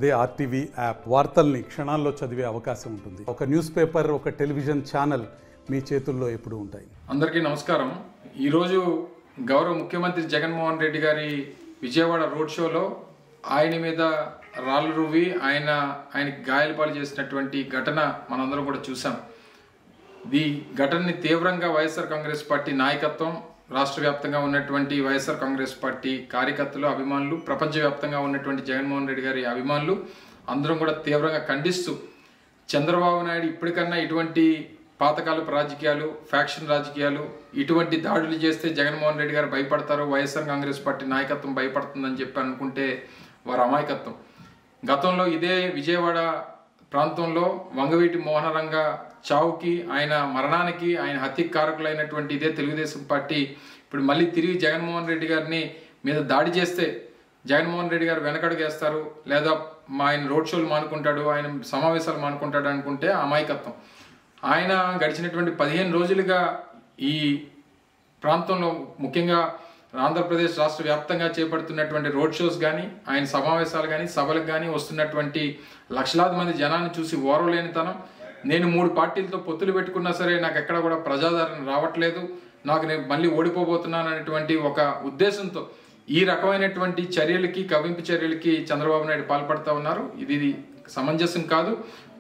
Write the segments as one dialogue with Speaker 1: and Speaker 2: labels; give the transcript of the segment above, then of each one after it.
Speaker 1: అదే RTV app వార్తల్ని క్షణాల్లో చదివే అవకాశం ఉంటుంది. ఒక న్యూస్ పేపర్, ఒక టెలివిజన్ ఛానల్ మీ చేతుల్లో ఎప్పుడూ ఉంటాయి.
Speaker 2: అందరికీ నమస్కారం. ఈరోజు గౌరవ ముఖ్యమంత్రి జగన్మోహన్ రెడ్డి గారి విజయవాడ రోడ్ షోలో ఆయన మీద రాళ్ళు రువ్వి ఆయనకి గాయాలపాలు చేసినటువంటి ఘటన మనందరం కూడా చూసాం. ఈ ఘటనని తీవ్రంగా వైఎస్ఆర్ కాంగ్రెస్ పార్టీ నాయకత్వం, రాష్ట్ర వ్యాప్తంగా ఉన్నటువంటి వైఎస్ఆర్ కాంగ్రెస్ పార్టీ కార్యకర్తలు, అభిమానులు, ప్రపంచవ్యాప్తంగా ఉన్నటువంటి జగన్మోహన్ రెడ్డి గారి అభిమానులు అందరం కూడా తీవ్రంగా ఖండిస్తూ, చంద్రబాబు నాయుడు ఇప్పటికన్నా ఇటువంటి పాతకాలపు రాజకీయాలు, ఫ్యాక్షన్ రాజకీయాలు, ఇటువంటి దాడులు చేస్తే జగన్మోహన్ రెడ్డి గారు భయపడతారు, వైఎస్ఆర్ కాంగ్రెస్ పార్టీ నాయకత్వం భయపడుతుందని చెప్పి అనుకుంటే వారి అమాయకత్వం. గతంలో ఇదే విజయవాడ ప్రాంతంలో వంగవీటి మోహనరంగ చావుకి, ఆయన మరణానికి, ఆయన హత్యకు కారకులైనటువంటి ఇదే తెలుగుదేశం పార్టీ ఇప్పుడు మళ్ళీ తిరిగి జగన్మోహన్ రెడ్డి గారిని మీద దాడి చేస్తే జగన్మోహన్ రెడ్డి గారు వెనకడుగేస్తారు, లేదా ఆయన రోడ్ షోలు మానుకుంటాడు, ఆయన సమావేశాలు మానుకుంటాడు అనుకుంటే అమాయకత్వం. ఆయన గడిచినటువంటి 15 రోజులుగా ఈ ప్రాంతంలో, ముఖ్యంగా ఆంధ్రప్రదేశ్ రాష్ట్ర వ్యాప్తంగా చేపడుతున్నటువంటి రోడ్ షోస్ కానీ, ఆయన సమావేశాలు కానీ, సభలకు కానీ వస్తున్నటువంటి లక్షలాది మంది జనాన్ని చూసి ఓర్వలేనితనం, నేను 3 పార్టీలతో పొత్తులు పెట్టుకున్నా సరే నాకు ఎక్కడ కూడా ప్రజాదరణ రావట్లేదు, నేను మళ్ళీ ఓడిపోబోతున్నాను అనేటువంటి ఒక ఉద్దేశంతో ఈ రకమైనటువంటి చర్యలకి, కవ్వింపు చర్యలకి చంద్రబాబు నాయుడు పాల్పడుతూ ఉన్నారు. ఇది సమంజసం కాదు.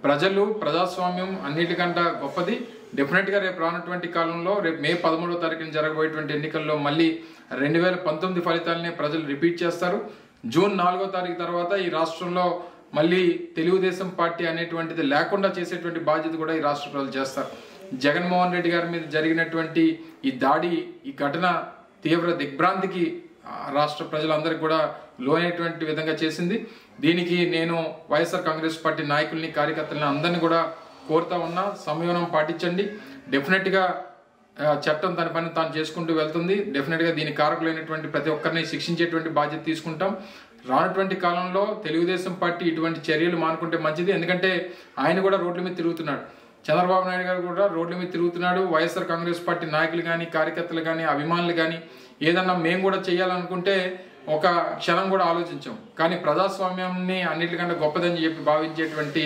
Speaker 2: ప్రజలు, ప్రజాస్వామ్యం అన్నిటికంటే గొప్పది. డెఫినెట్గా రేపు రానటువంటి కాలంలో, రేపు మే 13వ తారీఖున జరగబోయేటువంటి ఎన్నికల్లో మళ్ళీ 2019 ఫలితాలనే ప్రజలు రిపీట్ చేస్తారు. జూన్ 4వ తారీఖు తర్వాత ఈ రాష్ట్రంలో మళ్ళీ తెలుగుదేశం పార్టీ అనేటువంటిది లేకుండా చేసేటువంటి బాధ్యత కూడా ఈ రాష్ట్ర ప్రజలు చేస్తారు. జగన్మోహన్ రెడ్డి గారి మీద జరిగినటువంటి ఈ దాడి, ఈ ఘటన తీవ్ర దిగ్భ్రాంతికి రాష్ట్ర ప్రజలందరికీ కూడా లోనైనటువంటి విధంగా చేసింది. దీనికి నేను వైఎస్ఆర్ కాంగ్రెస్ పార్టీ నాయకుల్ని, కార్యకర్తలని అందరినీ కూడా కోరుతా ఉన్నా, సంయమనం పాటించండి. డెఫినెట్గా చట్టం తన పని తాను చేసుకుంటూ వెళ్తుంది. డెఫినెట్గా దీనికి కారకులైనటువంటి ప్రతి ఒక్కరిని శిక్షించేటువంటి బాధ్యత తీసుకుంటాం. రానటువంటి కాలంలో తెలుగుదేశం పార్టీ ఇటువంటి చర్యలు మానుకుంటే మంచిది. ఎందుకంటే ఆయన కూడా రోడ్ల మీద తిరుగుతున్నాడు, చంద్రబాబు నాయుడు గారు కూడా రోడ్ల మీద తిరుగుతున్నాడు. వైఎస్ఆర్ కాంగ్రెస్ పార్టీ నాయకులు కానీ, కార్యకర్తలు కానీ, అభిమానులు కానీ ఏదన్నా మేము కూడా చేయాలనుకుంటే ఒక క్షణం కూడా ఆలోచించాం. కానీ ప్రజాస్వామ్యాన్ని అన్నిటికంటే గొప్పదని చెప్పి భావించేటువంటి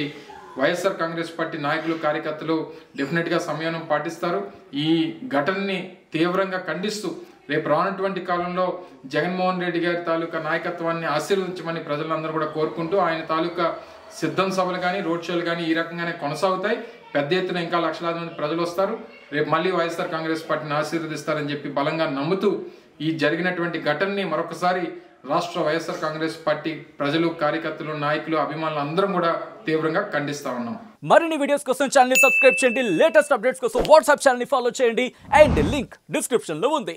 Speaker 2: వైఎస్ఆర్ కాంగ్రెస్ పార్టీ నాయకులు, కార్యకర్తలు డెఫినెట్గా సంయమనం పాటిస్తారు. ఈ ఘటనని తీవ్రంగా ఖండిస్తూ రేపు రానటువంటి కాలంలో జగన్మోహన్ రెడ్డి గారి తాలూకా నాయకత్వాన్ని ఆశీర్వదించమని ప్రజలందరూ కూడా కోరుకుంటూ, ఆయన తాలూకా సిద్ధం సభలు కానీ, రోడ్ షోలు కానీ ఈ రకంగానే కొనసాగుతాయి. పెద్ద ఎత్తున ఇంకా లక్షలాది మంది ప్రజలు వస్తారు. రేపు మళ్ళీ వైఎస్ఆర్ కాంగ్రెస్ పార్టీని ఆశీర్వదిస్తారని చెప్పి బలంగా నమ్ముతూ, ఈ జరిగినటువంటి ఘటనని మరొకసారి రాష్ట్ర వైఎస్ఆర్ కాంగ్రెస్ పార్టీ ప్రజలు, కార్యకర్తలు, నాయకులు, అభిమానులు అందరం కూడా తీవ్రంగా ఖండిస్తా ఉన్నాం.
Speaker 3: మరిన్ని వీడియోస్ కోసం ఛానల్ ని సబ్స్క్రైబ్ చేయండి. లేటెస్ట్ అప్డేట్స్ కోసం వాట్సాప్ ఛానల్ ని ఫాలో చేయండి. అండ్ లింక్ డిస్క్రిప్షన్ లో ఉంది.